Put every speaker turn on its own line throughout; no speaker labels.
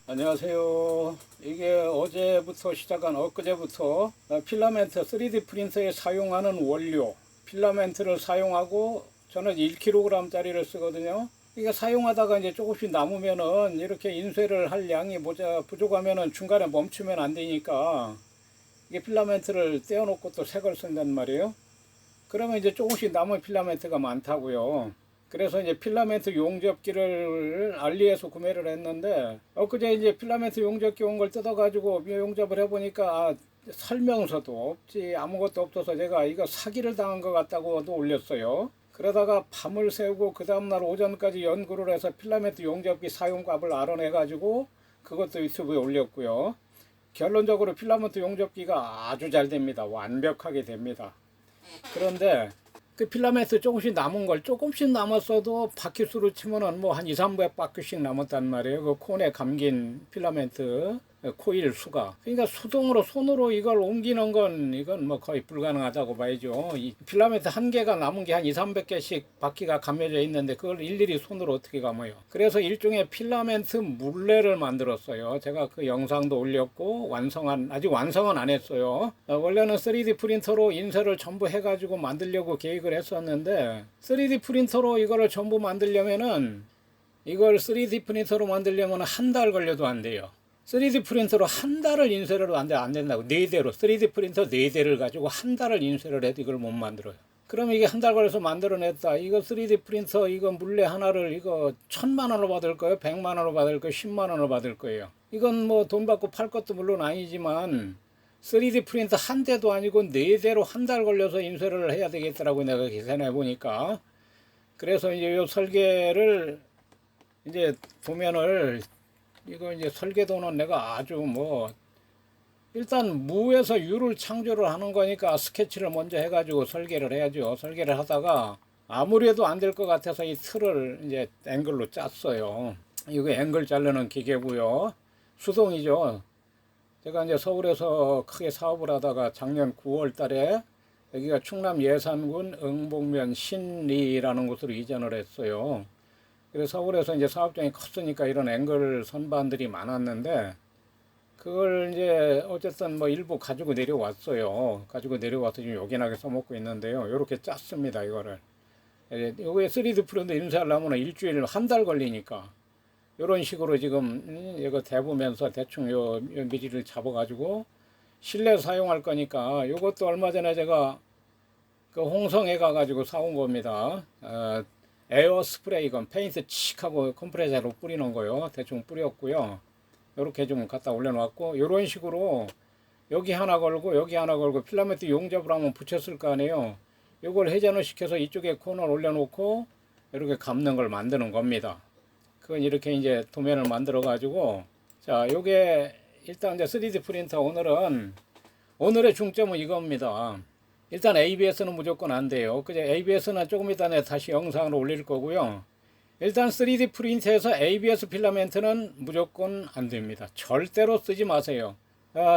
안녕하세요. 이게 어제부터 시작한 엊그제부터 필라멘트 3D 프린터에 사용하는 원료 필라멘트를 사용하고 저는 1kg 짜리를 쓰거든요. 이게 사용하다가 이제 조금씩 남으면은 이렇게 인쇄를 할 양이 부족하면은 중간에 멈추면 안 되니까 이게 필라멘트를 떼어놓고 또 새 걸 쓴단 말이에요. 그러면 이제 조금씩 남은 필라멘트가 많다고요. 그래서 이제 필라멘트 용접기를 알리에서 구매를 했는데 엊그제 이제 필라멘트 용접기 온 걸 뜯어가지고 용접을 해보니까 설명서도 없지 아무것도 없어서 제가 이거 사기를 당한 것 같다고도 올렸어요. 그러다가 밤을 새우고 그 다음날 오전까지 연구를 해서 필라멘트 용접기 사용값을 알아내가지고 그것도 유튜브에 올렸고요. 결론적으로 필라멘트 용접기가 아주 잘 됩니다. 완벽하게 됩니다. 그런데 그 필라멘트 조금씩 남은 걸 조금씩 남았어도 바퀴수로 치면은 뭐 한 2, 300바퀴씩 남았단 말이에요. 그 콘에 감긴 필라멘트 코일 수가. 그러니까 수동으로 손으로 이걸 옮기는 건 이건 뭐 거의 불가능하다고 봐야죠. 이 필라멘트 한 개가 남은 게 한 2, 300개씩 바퀴가 감겨져 있는데 그걸 일일이 손으로 어떻게 감아요. 그래서 일종의 필라멘트 물레를 만들었어요. 제가 그 영상도 올렸고 아직 완성은 안 했어요. 원래는 3D 프린터로 인쇄를 전부 해가지고 만들려고 계획을 했었는데 3D 프린터로 이거를 전부 만들려면은 이걸 3D 프린터로 만들려면 한 달 걸려도 안 돼요. 3D 프린터로 한 달을 인쇄를 안 된다고. 4대로 3D 프린터 4대를 가지고 한 달을 인쇄를 해도 이걸 못 만들어요. 그럼 이게 한 달 걸려서 만들어냈다. 이거 3D 프린터 이거 물레 하나를 이거 1000만 원을 받을 거예요. 100만 원을 받을 거예요. 10만 원을 받을 거예요. 이건 뭐 돈 받고 팔 것도 물론 아니지만 3D 프린터 한 대도 아니고 4대로 한 달 걸려서 인쇄를 해야 되겠더라고 내가 계산해 보니까. 그래서 이제 요 설계를 이제 도면을 이거 이제 설계도는 내가 아주 뭐 일단 무에서 유를 창조를 하는 거니까 스케치를 먼저 해가지고 설계를 해야죠. 설계를 하다가 아무래도 안 될 것 같아서 이 틀을 이제 앵글로 짰어요. 이거 앵글 자르는 기계고요. 수동이죠. 제가 이제 서울에서 크게 사업을 하다가 작년 9월 달에 여기가 충남 예산군 응봉면 신리라는 곳으로 이전을 했어요. 그래서 서울에서 이제 사업장이 컸으니까 이런 앵글 선반들이 많았는데 그걸 이제 어쨌든 뭐 일부 가지고 내려왔어요. 가지고 내려와서 지금 요긴하게 써먹고 있는데요. 이렇게 짰습니다. 이거를. 요게 3D 프린터 인쇄하려면 일주일 한 달 걸리니까 이런 식으로 지금 이거 대보면서 대충 요 미리를 잡아가지고 실내 사용할 거니까 이것도 얼마 전에 제가 그 홍성에 가가지고 사온 겁니다. 에어 스프레이건 페인트 칙 하고 컴프레서로 뿌리는 거요. 대충 뿌렸고요. 이렇게 좀 갖다 올려놨고 이런 식으로 여기 하나 걸고 여기 하나 걸고 필라멘트 용접을 한번 붙였을 거 아니에요. 이걸 회전을 시켜서 이쪽에 코너를 올려놓고 이렇게 감는 걸 만드는 겁니다. 그건 이렇게 이제 도면을 만들어 가지고 자 요게 일단 이제 3D 프린터 오늘의 중점은 이겁니다. 일단 ABS는 무조건 안 돼요. 그제 ABS는 조금 이따 내가 다시 영상으로 올릴 거고요. 일단 3D 프린터에서 ABS 필라멘트는 무조건 안 됩니다. 절대로 쓰지 마세요.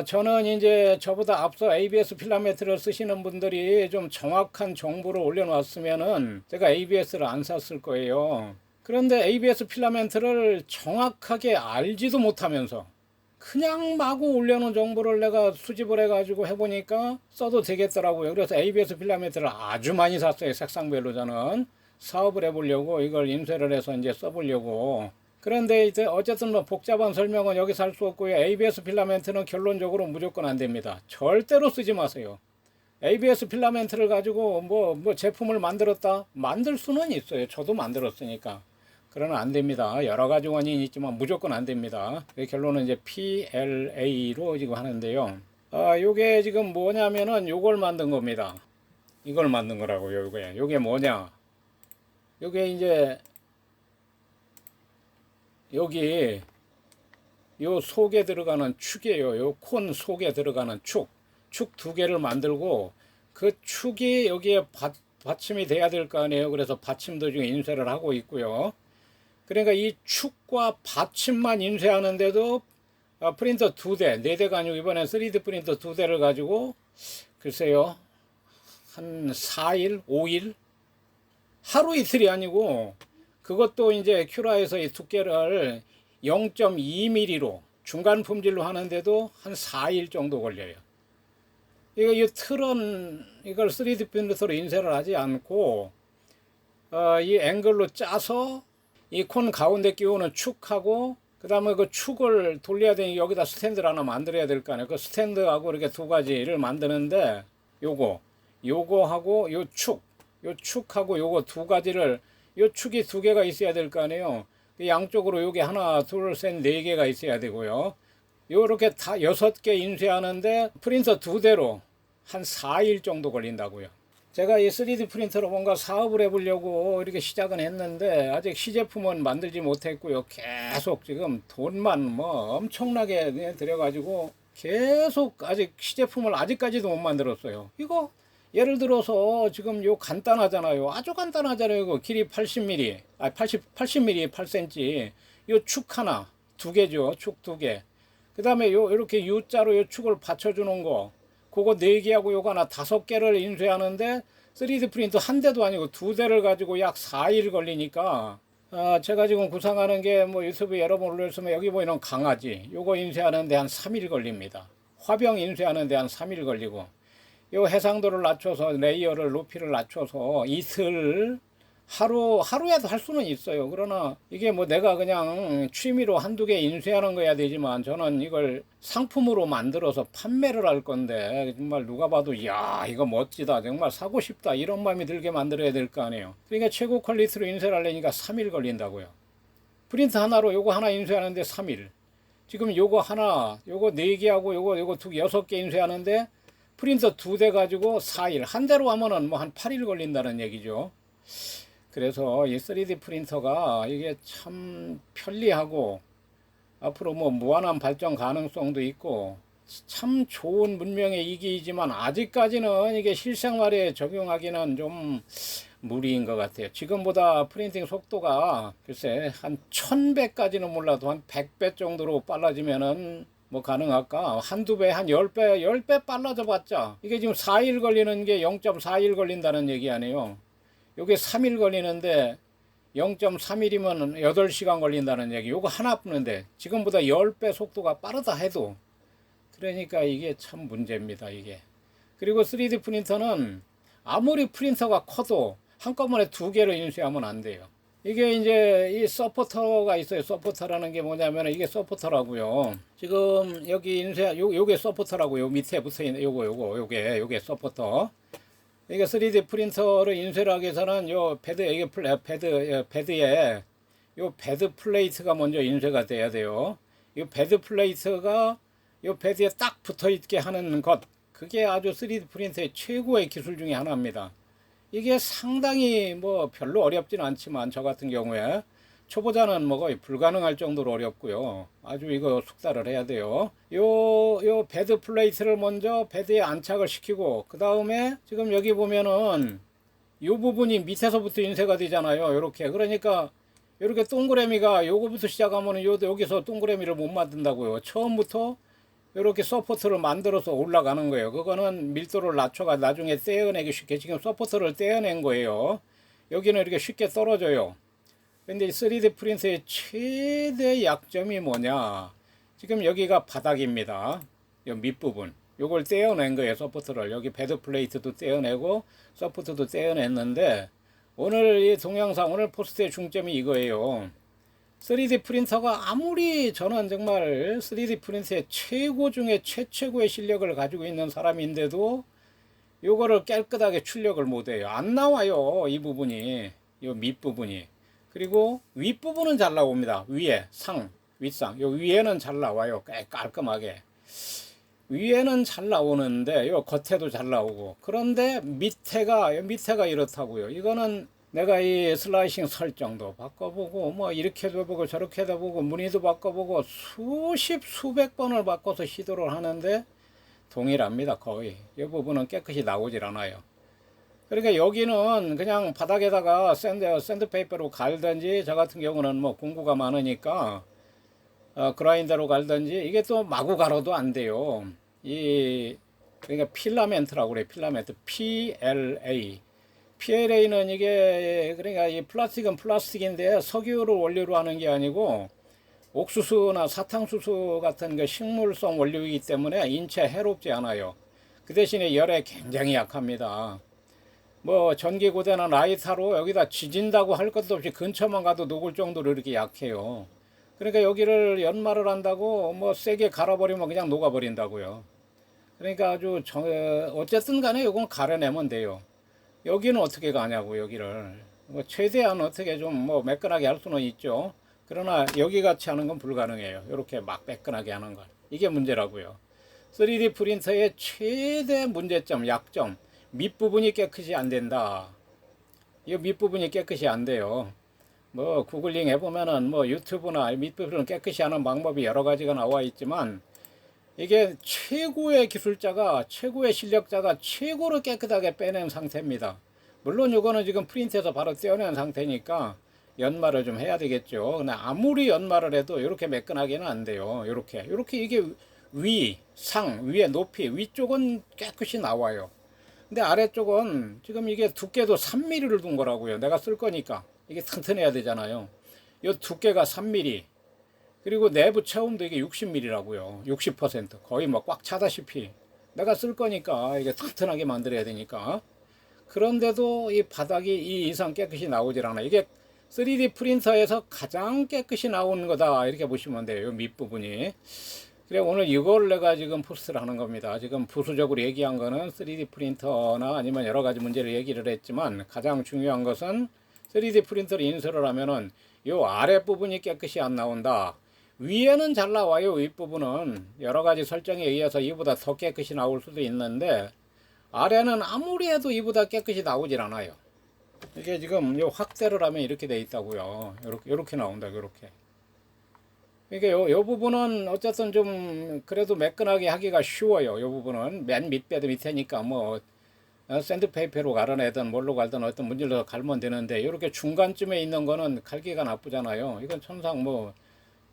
저는 이제 저보다 앞서 ABS 필라멘트를 쓰시는 분들이 좀 정확한 정보를 올려놨으면은 제가 ABS를 안 샀을 거예요. 그런데 ABS 필라멘트를 정확하게 알지도 못하면서 그냥 마구 올려놓은 정보를 내가 수집을 해가지고 해보니까 써도 되겠더라고요. 그래서 ABS 필라멘트를 아주 많이 샀어요. 색상별로 저는 사업을 해보려고 이걸 인쇄를 해서 이제 써보려고. 그런데 이제 어쨌든 뭐 복잡한 설명은 여기서 할 수 없고요. ABS 필라멘트는 결론적으로 무조건 안 됩니다. 절대로 쓰지 마세요. ABS 필라멘트를 가지고 뭐 제품을 만들었다? 만들 수는 있어요. 저도 만들었으니까. 그러나 안 됩니다. 여러 가지 원인이 있지만 무조건 안 됩니다. 결론은 이제 PLA로 지금 하는데요. 요게 지금 뭐냐면은 요걸 만든 겁니다. 이걸 만든 거라고요. 요게 뭐냐? 요게 이제 여기 요 속에 들어가는 축이에요. 요 콘 속에 들어가는 축 2개를 만들고 그 축이 여기에 받침이 돼야 될 거 아니에요. 그래서 받침도 지금 인쇄를 하고 있고요. 그러니까 이 축과 받침만 인쇄하는데도 프린터 2대, 4대가 아니고 이번엔 3D 프린터 2대를 가지고 글쎄요 한 4일, 5일 하루 이틀이 아니고 그것도 이제 큐라에서 이 두께를 0.2mm로 중간 품질로 하는데도 한 4일 정도 걸려요. 이 틀은 이걸 3D 프린터로 인쇄를 하지 않고 이 앵글로 짜서 이 콘 가운데 끼우는 축하고 그 다음에 그 축을 돌려야 되니 여기다 스탠드를 하나 만들어야 될 거 아니에요. 그 스탠드하고 이렇게 두 가지를 만드는데 요거하고 요 축하고 요거 두 가지를 요 축이 두 개가 있어야 될 거 아니에요. 양쪽으로 요게 하나, 둘, 셋, 네 개가 있어야 되고요. 요렇게 다 6개 인쇄하는데 프린터 두 대로 한 4일 정도 걸린다고요. 제가 이 3D 프린터로 뭔가 사업을 해보려고 이렇게 시작은 했는데 아직 시제품은 만들지 못했고요. 계속 지금 돈만 뭐 엄청나게 들여가지고 계속 아직 시제품을 아직까지도 못 만들었어요. 이거 예를 들어서 지금 요 간단하잖아요. 아주 간단하잖아요. 이거 길이 80mm, 80mm, 8cm. 요 축 하나, 두 개죠. 축 두 개. 그 다음에 요렇게 U자로 요 축을 받쳐주는 거. 그거 4개하고 요거 하나 5개를 인쇄하는데 3D 프린터 한 대도 아니고 두 대를 가지고 약 4일 걸리니까 제가 지금 구상하는 게 뭐 유튜브에 여러 번 올렸으면 여기 보이는 강아지 요거 인쇄하는데 한 3일 걸립니다. 화병 인쇄하는데 한 3일 걸리고 요 해상도를 낮춰서 레이어를 높이를 낮춰서 이틀 하루에도 할 수는 있어요. 그러나 이게 뭐 내가 그냥 취미로 한두 개 인쇄하는 거야 되지만 저는 이걸 상품으로 만들어서 판매를 할 건데 정말 누가 봐도 야 이거 멋지다 정말 사고 싶다 이런 마음이 들게 만들어야 될 거 아니에요. 그러니까 최고 퀄리티로 인쇄를 하려니까 3일 걸린다고요. 프린트 하나로 요거 하나 인쇄하는데 3일. 지금 요거 하나 요거 4개하고 요거 6개 인쇄하는데 프린터 2대 가지고 4일. 한 대로 하면은 뭐 한 8일 걸린다는 얘기죠. 그래서 이 3D 프린터가 이게 참 편리하고 앞으로 뭐 무한한 발전 가능성도 있고 참 좋은 문명의 이기이지만 아직까지는 이게 실생활에 적용하기는 좀 무리인 것 같아요. 지금보다 프린팅 속도가 글쎄 한 1000배까지는 몰라도 한 100배 정도로 빨라지면은 뭐 가능할까? 한두 배, 한 10배 빨라져 봤자 이게 지금 4일 걸리는 게 0.4일 걸린다는 얘기 아니에요. 요게 3일 걸리는데 0.3일이면 8시간 걸린다는 얘기. 요거 하나 뿌는데 지금보다 10배 속도가 빠르다 해도 그러니까 이게 참 문제입니다, 이게. 그리고 3D 프린터는 아무리 프린터가 커도 한꺼번에 2개를 인쇄하면 안 돼요. 이게 이제 이 서포터가 있어요. 서포터라는 게 뭐냐면 이게 서포터라고요. 지금 여기 인쇄 요게 서포터라고요. 밑에 붙어 있는 요게 서포터. 이게 3D 프린터를 인쇄를 하기 위해서는 요 패드 이게 패드에 요 패드 플레이트가 먼저 인쇄가 돼야 돼요. 이 패드 플레이트가 요 패드에 딱 붙어 있게 하는 것. 그게 아주 3D 프린터의 최고의 기술 중에 하나입니다. 이게 상당히 뭐 별로 어렵진 않지만 저 같은 경우에 초보자는 뭐 거의 불가능할 정도로 어렵고요. 아주 이거 숙달을 해야 돼요. 요 베드 플레이트를 먼저 베드에 안착을 시키고 그 다음에 지금 여기 보면은 요 부분이 밑에서부터 인쇄가 되잖아요. 요렇게. 그러니까 요렇게 동그라미가 요거부터 시작하면은 여기서 동그라미를 못 만든다고요. 처음부터 이렇게 서포트를 만들어서 올라가는 거예요. 그거는 밀도를 낮춰가 나중에 떼어내기 쉽게 지금 서포트를 떼어낸 거예요. 여기는 이렇게 쉽게 떨어져요. 근데 3D 프린터의 최대 약점이 뭐냐? 지금 여기가 바닥입니다. 이 밑부분. 요걸 떼어낸 거예요. 서포트를. 여기 베드 플레이트도 떼어내고 서포트도 떼어냈는데 오늘 이 동영상 오늘 포스트의 중점이 이거예요. 3D 프린터가 아무리 저는 정말 3D 프린터의 최고 중에 최고의 실력을 가지고 있는 사람인데도 요거를 깨끗하게 출력을 못해요. 안 나와요. 이 부분이. 요 밑부분이. 그리고 윗부분은 잘 나옵니다. 위에 윗상. 요 위에는 잘 나와요. 깔끔하게. 위에는 잘 나오는데 요 겉에도 잘 나오고. 그런데 밑에가 이렇다고요. 이거는 내가 이 슬라이싱 설정도 바꿔보고 뭐 이렇게도 해보고 저렇게도 해보고 무늬도 바꿔보고 수백 번을 바꿔서 시도를 하는데 동일합니다. 거의 이 부분은 깨끗이 나오질 않아요. 그러니까 여기는 그냥 바닥에다가 샌드페이퍼로 갈든지 저 같은 경우는 뭐 공구가 많으니까 그라인더로 갈든지 이게 또 마구 갈아도 안 돼요. 그러니까 필라멘트라고 그래. 필라멘트 PLA는 이게 그러니까 이 플라스틱은 플라스틱인데 석유를 원료로 하는 게 아니고 옥수수나 사탕수수 같은 그 식물성 원료이기 때문에 인체에 해롭지 않아요. 그 대신에 열에 굉장히 약합니다. 뭐 전기고대나 라이터로 여기다 지진다고 할 것도 없이 근처만 가도 녹을 정도로 이렇게 약해요. 그러니까 여기를 연마를 한다고 뭐 세게 갈아버리면 그냥 녹아버린다고요. 그러니까 어쨌든 간에 이건 가려내면 돼요. 여기는 어떻게 가냐고, 여기를. 뭐 최대한 어떻게 좀 뭐 매끈하게 할 수는 있죠. 그러나 여기 같이 하는 건 불가능해요. 이렇게 막 매끈하게 하는 건. 이게 문제라고요. 3D 프린터의 최대 문제점, 약점. 밑부분이 깨끗이 안 된다. 이 밑부분이 깨끗이 안 돼요. 뭐 구글링 해보면은 뭐 유튜브나 밑부분을 깨끗이 하는 방법이 여러 가지가 나와 있지만 이게 최고의 기술자가, 최고의 실력자가 최고로 깨끗하게 빼낸 상태입니다. 물론 이거는 지금 프린트에서 바로 떼어낸 상태니까 연마를 좀 해야 되겠죠. 근데 아무리 연마를 해도 이렇게 매끈하게는 안 돼요. 이렇게 이게 위의 높이, 위쪽은 깨끗이 나와요. 근데 아래쪽은 지금 이게 두께도 3mm를 둔 거라고요. 내가 쓸 거니까. 이게 튼튼해야 되잖아요. 이 두께가 3mm. 그리고 내부 체온도 이게 60mm라고요. 60%. 거의 뭐 꽉 차다시피. 내가 쓸 거니까 이게 튼튼하게 만들어야 되니까. 그런데도 이 바닥이 이 이상 깨끗이 나오질 않아요. 이게 3D 프린터에서 가장 깨끗이 나오는 거다. 이렇게 보시면 돼요. 이 밑부분이. 그래, 오늘 이걸 내가 지금 포스트를 하는 겁니다. 지금 부수적으로 얘기한 거는 3D 프린터나 아니면 여러 가지 문제를 얘기를 했지만 가장 중요한 것은 3D 프린터를 인쇄를 하면은 이 아랫부분이 깨끗이 안 나온다. 위에는 잘 나와요. 윗부분은 여러 가지 설정에 의해서 이보다 더 깨끗이 나올 수도 있는데 아래는 아무리 해도 이보다 깨끗이 나오질 않아요. 이게 지금 요 확대를 하면 이렇게 돼 있다고요. 요렇게 나온다. 요렇게. 이게 요 부분은 어쨌든 좀 그래도 매끈하게 하기가 쉬워요. 요 부분은 맨 밑배도 밑에니까 뭐 샌드페이퍼로 갈아내든 뭘로 갈든 어떤 문질러서 갈면 되는데 이렇게 중간쯤에 있는 거는 갈기가 나쁘잖아요. 이건 천상 뭐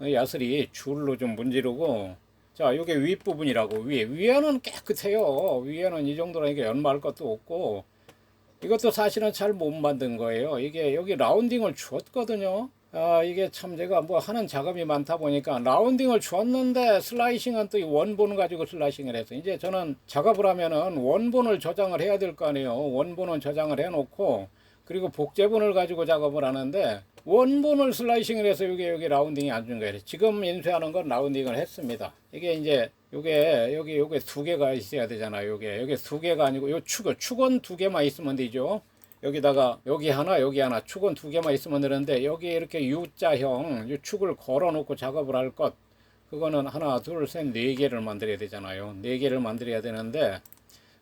야슬이 줄로 좀 문지르고, 자, 요게 윗부분이라고. 위에는 깨끗해요. 위에는 이 정도라니까 연마할 것도 없고, 이것도 사실은 잘 못 만든 거예요. 이게 여기 라운딩을 주었거든요. 아, 이게 참 제가 뭐 하는 작업이 많다 보니까 라운딩을 주었는데 슬라이싱은 또 이 원본 가지고 슬라이싱을 해서 이제 저는 작업을 하면은 원본을 저장을 해야 될 거 아니에요. 원본은 저장을 해 놓고 그리고 복제본을 가지고 작업을 하는데 원본을 슬라이싱을 해서 여기 라운딩이 안 준 거예요. 지금 인쇄하는 건 라운딩을 했습니다. 이게 이제 요게 두 개가 있어야 되잖아요. 요게 두 개가 아니고 요 축은 두 개만 있으면 되죠. 여기다가 여기 하나 축은 두 개만 있으면 되는데 여기 이렇게 U자형 축을 걸어 놓고 작업을 할 것, 그거는 하나 둘 셋 네 개를 만들어야 되잖아요. 네 개를 만들어야 되는데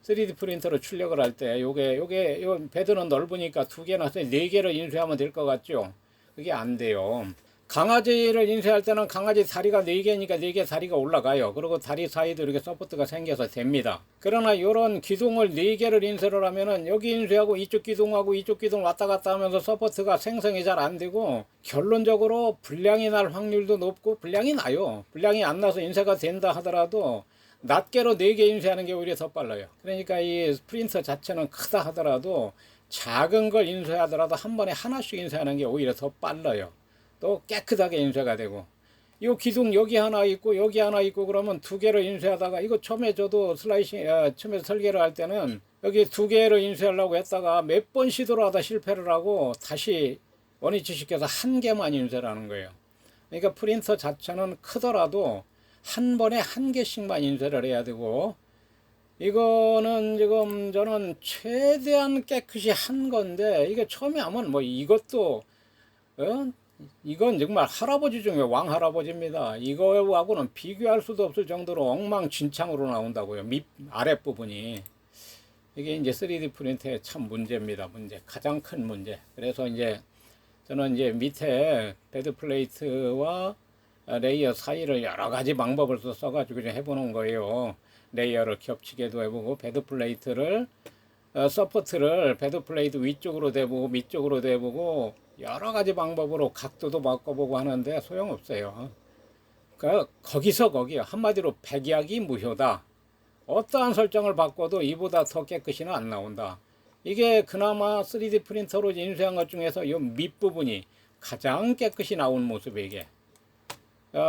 3D 프린터로 출력을 할 때 요 베드는 넓으니까 두 개나 네 개를 인쇄하면 될 것 같죠. 그게 안 돼요. 강아지를 인쇄할 때는 강아지 다리가 4개니까 4개 다리가 올라가요. 그리고 다리 사이도 이렇게 서포트가 생겨서 됩니다. 그러나 이런 기둥을 4개를 인쇄를 하면은 여기 인쇄하고 이쪽 기둥하고 이쪽 기둥 왔다 갔다 하면서 서포트가 생성이 잘 안 되고 결론적으로 불량이 날 확률도 높고 불량이 나요. 불량이 안 나서 인쇄가 된다 하더라도 낱개로 4개 인쇄하는 게 오히려 더 빨라요. 그러니까 이 프린터 자체는 크다 하더라도 작은 걸 인쇄하더라도 한 번에 하나씩 인쇄하는 게 오히려 더 빨라요. 또 깨끗하게 인쇄가 되고, 이 기둥 여기 하나 있고 여기 하나 있고 그러면 두 개로 인쇄하다가 이거 처음에 저도 처음에 설계를 할 때는 여기 두 개로 인쇄하려고 했다가 몇 번 시도를 하다 실패를 하고 다시 원위치 시켜서 한 개만 인쇄를 하는 거예요. 그러니까 프린터 자체는 크더라도 한 번에 한 개씩만 인쇄를 해야 되고, 이거는 지금 저는 최대한 깨끗이 한 건데 이게 처음에 하면 뭐 이것도 이건 정말 할아버지 중에 왕할아버지입니다. 이거하고는 비교할 수도 없을 정도로 엉망진창으로 나온다고요. 아랫부분이. 이게 이제 3D 프린터의 참 문제입니다. 가장 큰 문제. 그래서 이제 저는 이제 밑에 베드 플레이트와 레이어 사이를 여러 가지 방법을 써가지고 해보는 거예요. 레이어를 겹치게도 해보고, 베드 플레이트를 서포트를 베드 플레이트 위쪽으로 대보고 밑쪽으로 대보고 여러 가지 방법으로 각도도 바꿔보고 하는데 소용없어요. 거기서 거기요. 한마디로 백약이 무효다. 어떠한 설정을 바꿔도 이보다 더 깨끗이는 안 나온다. 이게 그나마 3D 프린터로 인쇄한 것 중에서 이 밑부분이 가장 깨끗이 나온 모습이에요. 이게.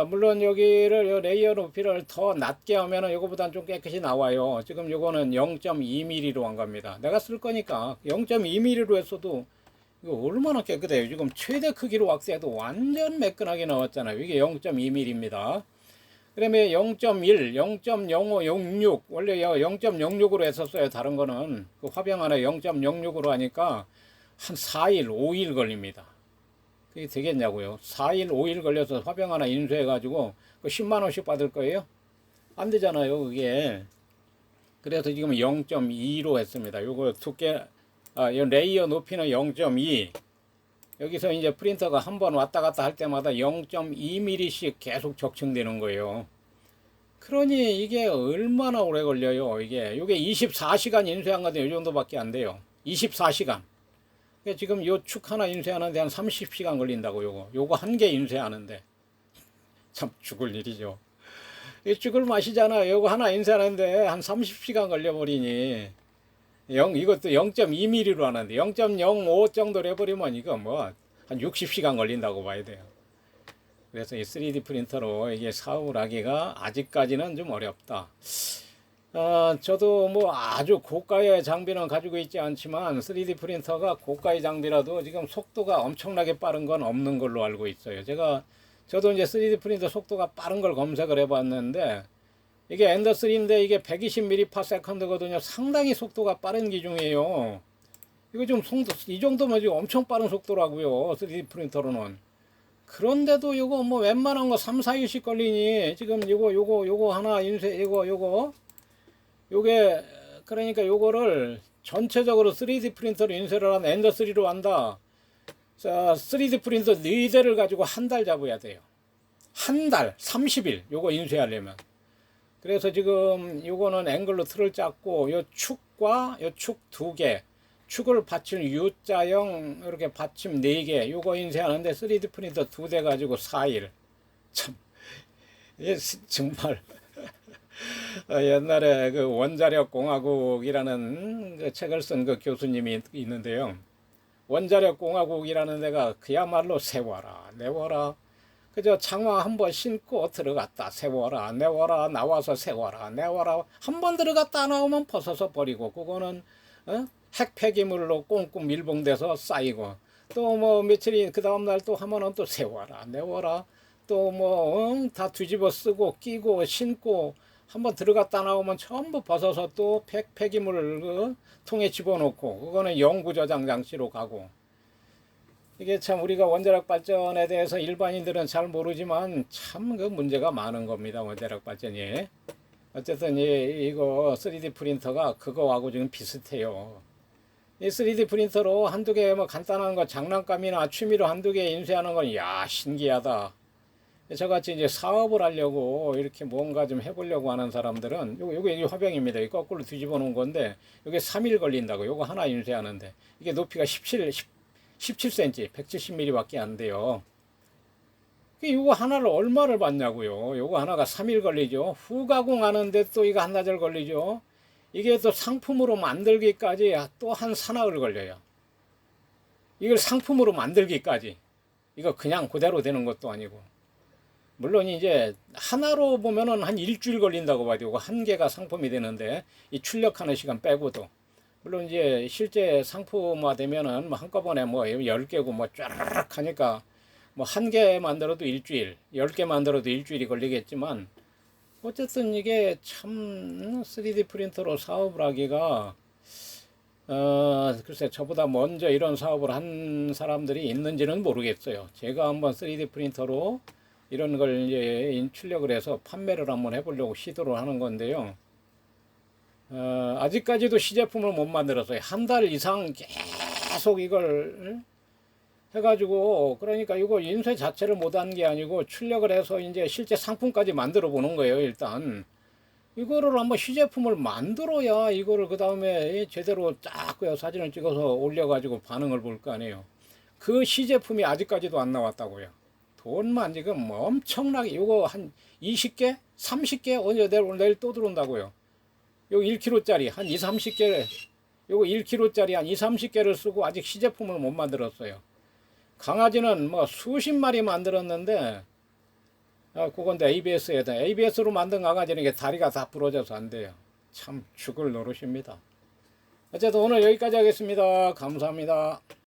물론 여기를 요 레이어 높이를 더 낮게 하면은 요거보단 좀 깨끗이 나와요. 지금 요거는 0.2mm로 한 겁니다. 내가 쓸 거니까 0.2mm로 했어도 이거 얼마나 깨끗해요. 지금 최대 크기로 왁스해도 완전 매끈하게 나왔잖아요. 이게 0.2mm입니다. 그다음에 0.1, 0.05, 06 원래 0.06으로 했었어요. 다른 거는 그 화병 하나 0.06으로 하니까 한 4일, 5일 걸립니다. 그게 되겠냐고요. 4일, 5일 걸려서 화병 하나 인수해가지고 그 10만 원씩 받을 거예요? 안 되잖아요, 그게. 그래서 지금 0.2로 했습니다. 요거 두께, 이 레이어 높이는 0.2. 여기서 이제 프린터가 한 번 왔다 갔다 할 때마다 0.2mm씩 계속 적층되는 거예요. 그러니 이게 얼마나 오래 걸려요, 이게. 이게 24시간 인쇄한 건데 이 정도밖에 안 돼요. 24시간. 지금 요 축 하나 인쇄하는데 한 30시간 걸린다고 요거 한 개 인쇄하는데 참 죽을 일이죠. 이 죽을 맛이잖아. 요거 하나 인쇄하는데 한 30시간 걸려버리니 이것도 0.2mm로 하는데 0.05 정도로 해버리면 이거 뭐 한 60시간 걸린다고 봐야 돼요. 그래서 이 3D 프린터로 이게 사업을 하기가 아직까지는 좀 어렵다. 저도 뭐 아주 고가의 장비는 가지고 있지 않지만 3D 프린터가 고가의 장비라도 지금 속도가 엄청나게 빠른 건 없는 걸로 알고 있어요. 저도 이제 3D 프린터 속도가 빠른 걸 검색을 해봤는데 이게 엔더3인데 이게 120ms/s거든요. 상당히 속도가 빠른 기종이에요. 이거 좀 이 정도면 지금 엄청 빠른 속도라고요. 3D 프린터로는. 그런데도 이거 뭐 웬만한 거 3, 4일씩 걸리니 지금 요거 하나 인쇄 요게 그러니까 요거를 전체적으로 3D 프린터로 인쇄를 한 엔더3로 한다. 자, 3D 프린터 4대를 가지고 한 달 잡아야 돼요. 한 달, 30일 요거 인쇄하려면. 그래서 지금 요거는 앵글로 틀을 짰고 요 축과 요 축 2개 축을 받칠 U자형 이렇게 받침 4개 요거 인쇄하는데 3D 프린터 2대 가지고 4일. 참 이게 정말 옛날에 그 원자력 공화국이라는 그 책을 쓴 그 교수님이 있는데요. 원자력 공화국이라는 데가 그야말로 세워라 내워라 그저 장화 한번 신고 들어갔다 세워라 내워라 나와서 세워라 내워라 한 번 들어갔다 나오면 벗어서 버리고 그거는 핵 폐기물로 꽁꽁 밀봉돼서 쌓이고 또 뭐 며칠이 그 다음날 또 하면은 또 세워라 내워라 또 뭐 다 뒤집어 쓰고 끼고 신고 한번 들어갔다 나오면 전부 벗어서 또 폐기물을 그 통에 집어넣고 그거는 영구 저장 장치로 가고 이게 참 우리가 원자력 발전에 대해서 일반인들은 잘 모르지만 참 그 문제가 많은 겁니다. 원자력 발전이. 어쨌든 이거 3D 프린터가 그거하고 지금 비슷해요. 이 3D 프린터로 한두 개 뭐 간단한 거 장난감이나 취미로 한두 개 인쇄하는 건 야 신기하다. 저같이 이제 사업을 하려고 이렇게 뭔가 좀 해보려고 하는 사람들은 요게 화병입니다. 이 거꾸로 뒤집어 놓은 건데 요게 3일 걸린다고 요거 하나 인쇄하는데 이게 높이가 17cm 170mm 밖에 안 돼요. 요거 하나를 얼마를 받냐고요. 요거 하나가 3일 걸리죠. 후가공하는데 또 이거 한나절 걸리죠. 이게 또 상품으로 만들기까지 또 한 사나흘 걸려요. 이걸 상품으로 만들기까지 이거 그냥 그대로 되는 것도 아니고 물론 이제 하나로 보면은 한 일주일 걸린다고 봐야 되고 한 개가 상품이 되는데 이 출력하는 시간 빼고도 물론 이제 실제 상품화 되면은 한꺼번에 뭐 10개고 뭐 쫘르륵 하니까 뭐 한 개 만들어도 일주일, 10개 만들어도 일주일이 걸리겠지만 어쨌든 이게 참 3D 프린터로 사업을 하기가 글쎄 저보다 먼저 이런 사업을 한 사람들이 있는지는 모르겠어요. 제가 한번 3D 프린터로 이런 걸 이제 출력을 해서 판매를 한번 해보려고 시도를 하는 건데요. 아직까지도 시제품을 못 만들었어요. 한 달 이상 계속 이걸 해가지고 그러니까 이거 인쇄 자체를 못한 게 아니고 출력을 해서 이제 실제 상품까지 만들어 보는 거예요. 일단 이거를 한번 시제품을 만들어야 이거를 그 다음에 제대로 딱 사진을 찍어서 올려가지고 반응을 볼 거 아니에요. 그 시제품이 아직까지도 안 나왔다고요. 돈만 지금 엄청나게 요거 한 20개? 30개? 내일 또 들어온다고요. 요거 1kg짜리 한 2, 30개 요거 1kg짜리 한 2, 30개를 쓰고 아직 시제품을 못 만들었어요. 강아지는 뭐 수십 마리 만들었는데 그건데 ABS에 ABS로 만든 강아지는 이게 다리가 다 부러져서 안 돼요. 참 죽을 노릇입니다. 어쨌든 오늘 여기까지 하겠습니다. 감사합니다.